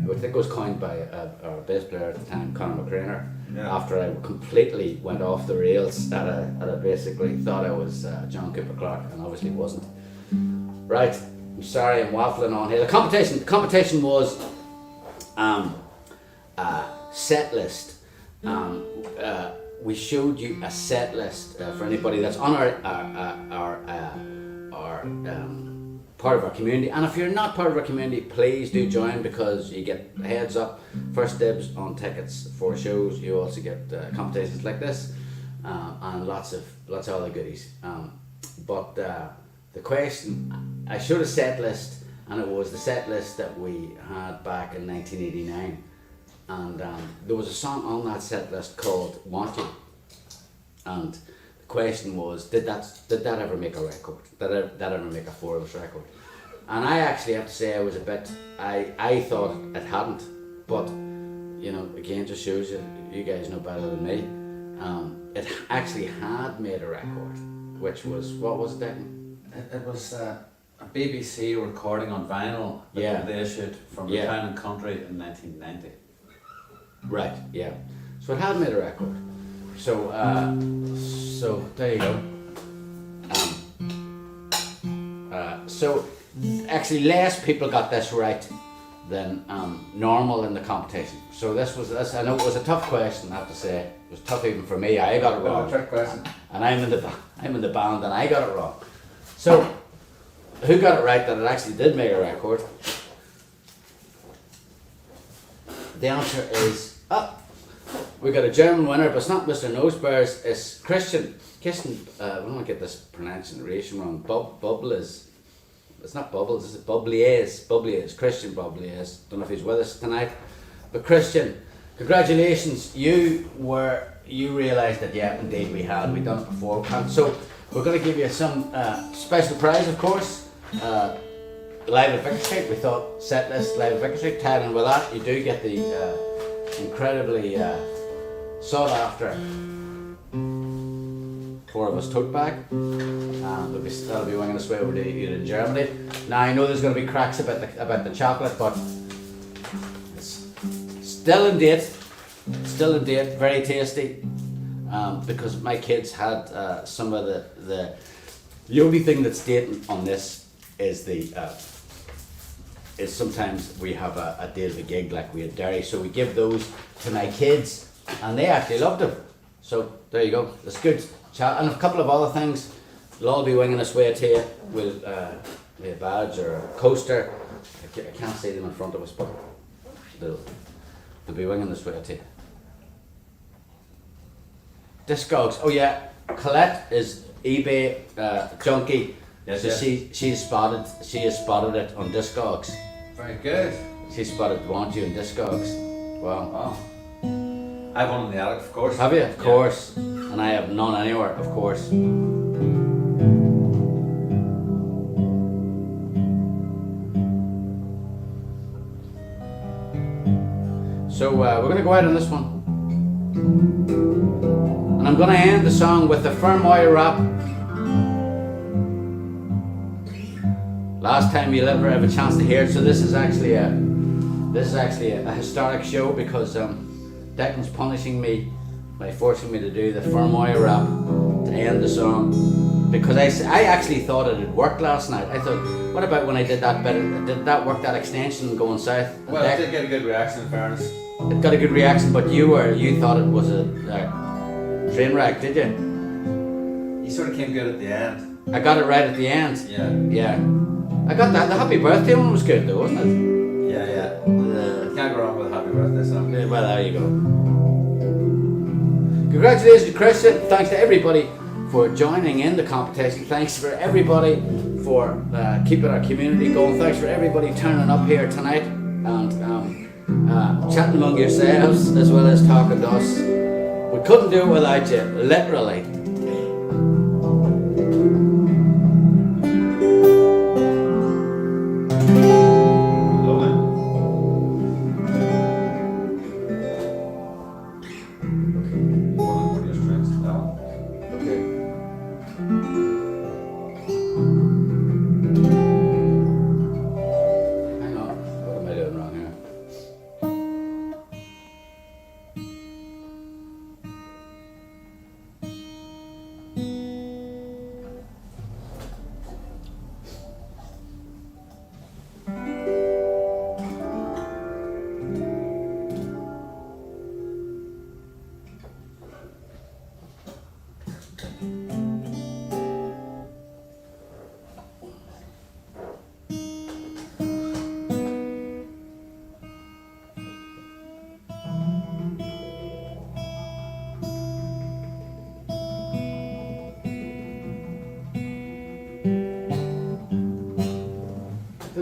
I think it was coined by our bass player at the time, Conor McCrainer. Yeah. After I completely went off the rails, that I basically thought I was John Cooper Clarke, and obviously wasn't. Right, I'm sorry, I'm waffling on here. The competition was Setlist. We showed you a set list for anybody that's on our part of our community, and if you're not part of our community, please do join, because you get heads up, first dibs on tickets for shows. You also get competitions like this, and lots of other goodies. But the question, I showed a set list, and it was the set list that we had back in 1989, and there was a song on that set list called "Want You," and the question was, did that ever make a record? Did that ever make a Four of Us record? And I actually have to say I was a bit, I thought it hadn't, but you know, again, just shows you guys know better than me. It actually had made a record, which was, what was it, Declan? It was a BBC recording on vinyl that they issued from Town and Country in 1990. Right, yeah. So it had made a record. So there you go. So actually less people got this right than normal in the competition. So this, I know it was a tough question, I have to say. It was tough even for me. I got it wrong. Trick question. And I'm in the band and I got it wrong. So who got it right that it actually did make a record? The answer is we got a German winner, but it's not Mr. Nosebears, it's Christian. I don't want to get this pronunciation wrong. Bubbles. It's not Bubbles, it's Bubliers. Christian Bubliers. Don't know if he's with us tonight. But Christian, congratulations. You realised that, yeah, indeed we'd done it before. So we're going to give you some special prize, of course. Live at Vicar Street. We thought Setlist Live at Vicar Street. Tied in with that, you do get the incredibly sought after Four of Us tote bag. That'll be winging its way over to you in Germany. Now I know there's going to be cracks about the chocolate, but it's still in date, very tasty. Because my kids had some of the only thing that's dating on this is is sometimes we have a day of a gig, like we had dairy, so we give those to my kids, and they actually loved them. So there you go. That's good. And a couple of other things will all be winging us way to you. We'll a badge or a coaster. I can't see them in front of us, but they'll be winging us way to you. Discogs. Oh yeah, Colette is eBay junkie. Yes, so yes. she has spotted it on Discogs. Very good. She spotted Want You on Discogs. Wow. Wow. I have one in the attic, of course. Have you? Of course. And I have none anywhere, of course. So we're going to go out on this one. And I'm going to end the song with the Fermoy Rap. Last time you'll ever have a chance to hear it. So this is actually a historic show, because Declan's punishing me by forcing me to do the Fermoy Rap to end the song, because I actually thought it had worked last night. I thought, what about when I did that bit? Did that work, that extension going south? Well, it did get a good reaction, in fairness. It got a good reaction, but you thought it was a train wreck, did you? You sort of came good at the end. I got it right at the end. Yeah. Yeah. I got that. The happy birthday one was good though, wasn't it? Yeah, yeah. Can't go wrong with a happy birthday song. Well, there you go. Congratulations, Crescent. Thanks to everybody for joining in the competition. Thanks for everybody for keeping our community going. Thanks for everybody turning up here tonight and chatting among yourselves as well as talking to us. We couldn't do it without you, literally. Don't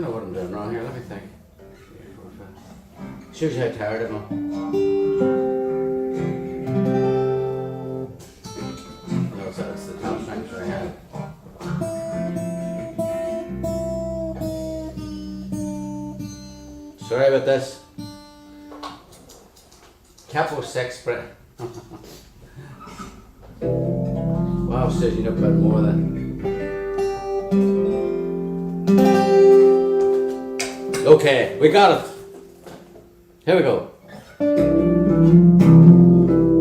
know what I'm doing wrong here. Let me think. 3, 4, 5. Shows you how tired I am. No, it's the top strings right here. Sorry about this. Capo 6 spread. Wow, Susie, you know about more than. Okay, we got it. Here we go.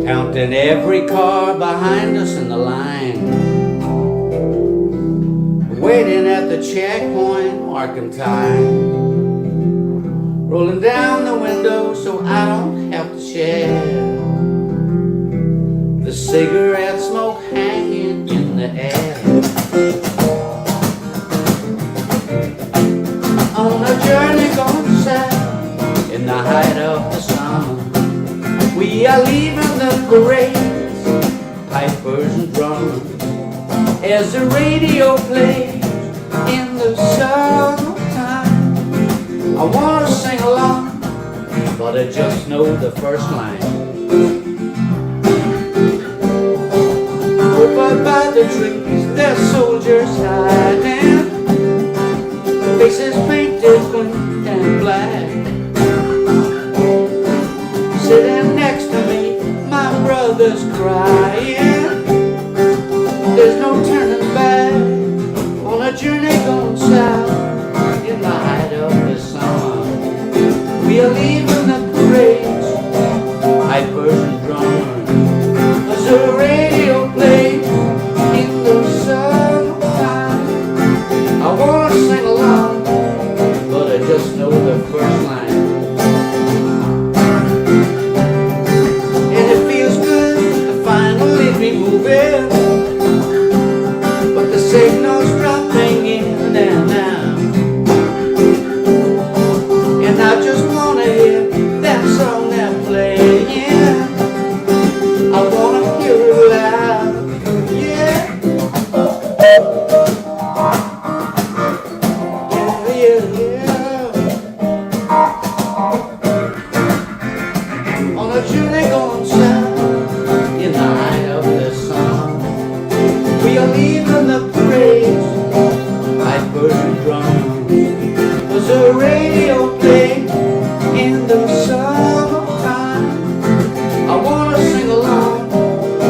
Counting every car behind us in the line, waiting at the checkpoint, marking time, rolling down the window so I don't have to share the cigarette smoke hanging in the air. On a journey going south in the height of the summer, we are leaving the parades, pipers and drummers, as the radio plays in the summertime. I wanna sing along, but I just know the first line. Over by the trees, there's soldiers hiding, faces painted green and black. Sitting next to me, my brother's crying. There's no turning back on a journey going south in the height of the summer. We are leaving the parades, pipers and drummers, as the radio plays in the summertime. I wanna sing along, but I just know the first line. And it feels good to finally be moving, but the signal's dropping in and out. And I just wanna hear that song they're playing. I wanna hear it loud, yeah. On a journey going south in the height of the sun, we are leaving the parades, pipers and drummers, as the radio plays in the summertime. I wanna sing along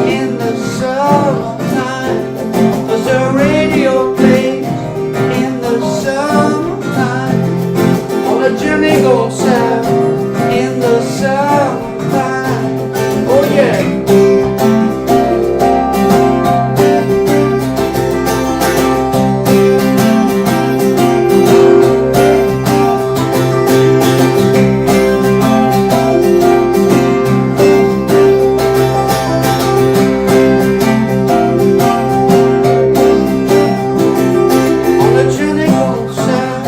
in the summertime, as the radio plays in the summertime. On a journey going south in the summertime. Oh yeah. On a journey going south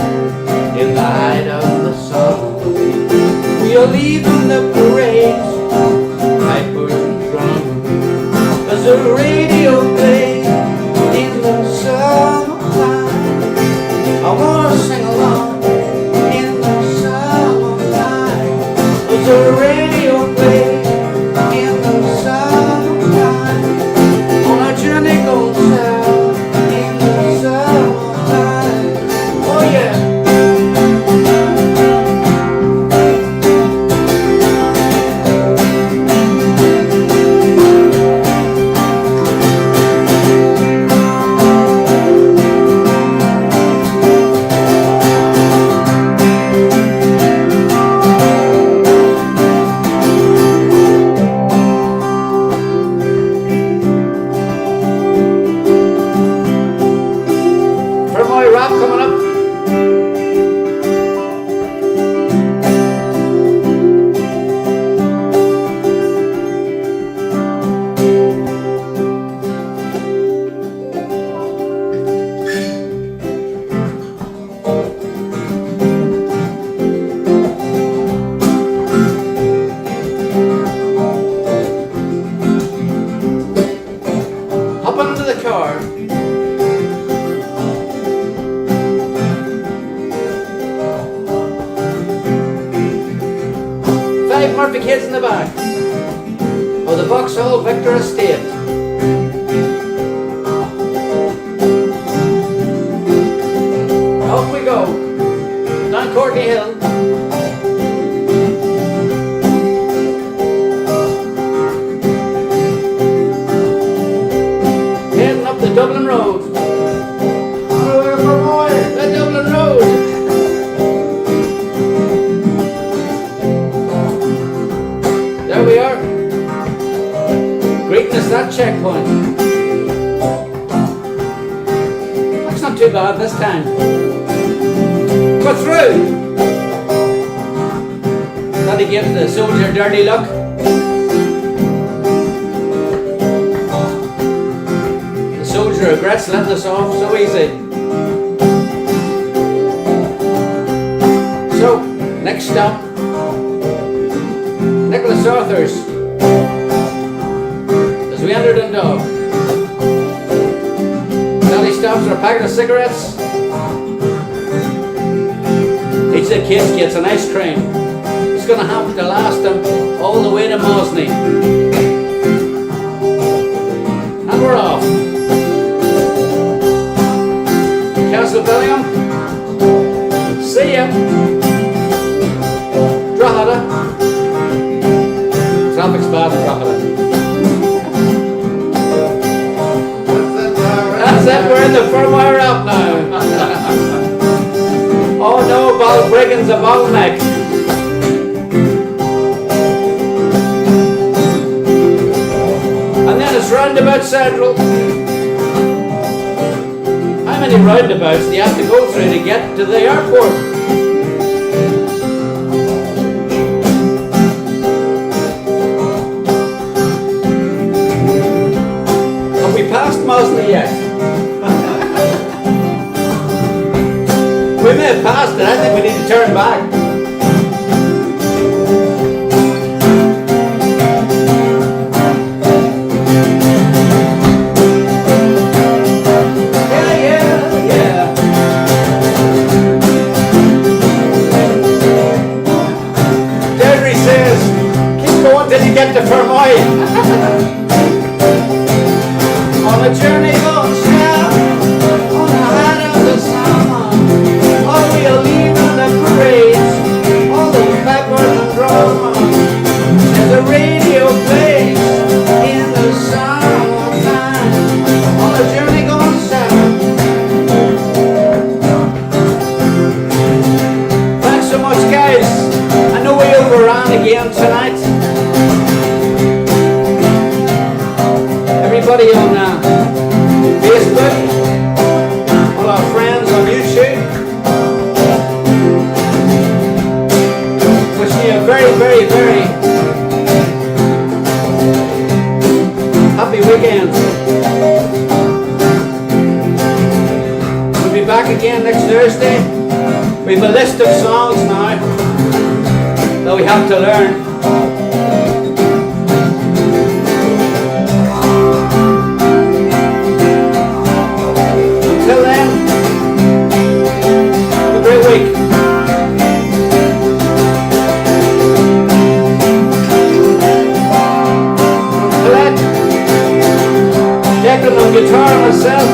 in the height of the sun, we are leaving the parades, pipers and drummers, as the radio plays in the summertime. I wanna sing along in the summertime, as the radio plays in the summertime. On a journey going south in the summertime. Oh yeah. the car. 5 Murphy kids in the back of the Vauxhall Victor Estate. Off we go, down Courtney Hill. Heading up the Dublin Road. The Dublin Road. There we are. Greeting us that checkpoint. That's not too bad this time. Go through. That'll give the soldier a dirty look. The soldier regrets letting us off so easy. So, next stop, Nicholas Arthur's. As we enter Dundalk, Sally stops for a packet of cigarettes. Each of the kids gets an ice cream. It's going to have to last them all the way to Mosney. And we're off. Castle Bellingham. See ya. Drogheda. Traffic's bad in Drogheda. That's it, we're in the Fermoy Rap now. Oh no, Balbriggan's a bottleneck. And then it's Roundabout Central. How many roundabouts do you have to go through to get to the airport? Have we passed Mosney yet? We may have passed it, I think we need to turn back. Yeah. Deirdre says, keep going till you get to Fermoy. On a journey going south, on the height of the summer. Oh, we'll leave on the parades, all the peppers and drama. And the radio plays in the summertime, on a journey going south. Thanks so much, guys. I know we overran again tonight. Everybody on Facebook, all our friends on YouTube, wish me a very, very, very happy weekend. We'll be back again next Thursday. We have a list of songs now that we have to learn. Until then, have a great week. Declan on guitar and myself.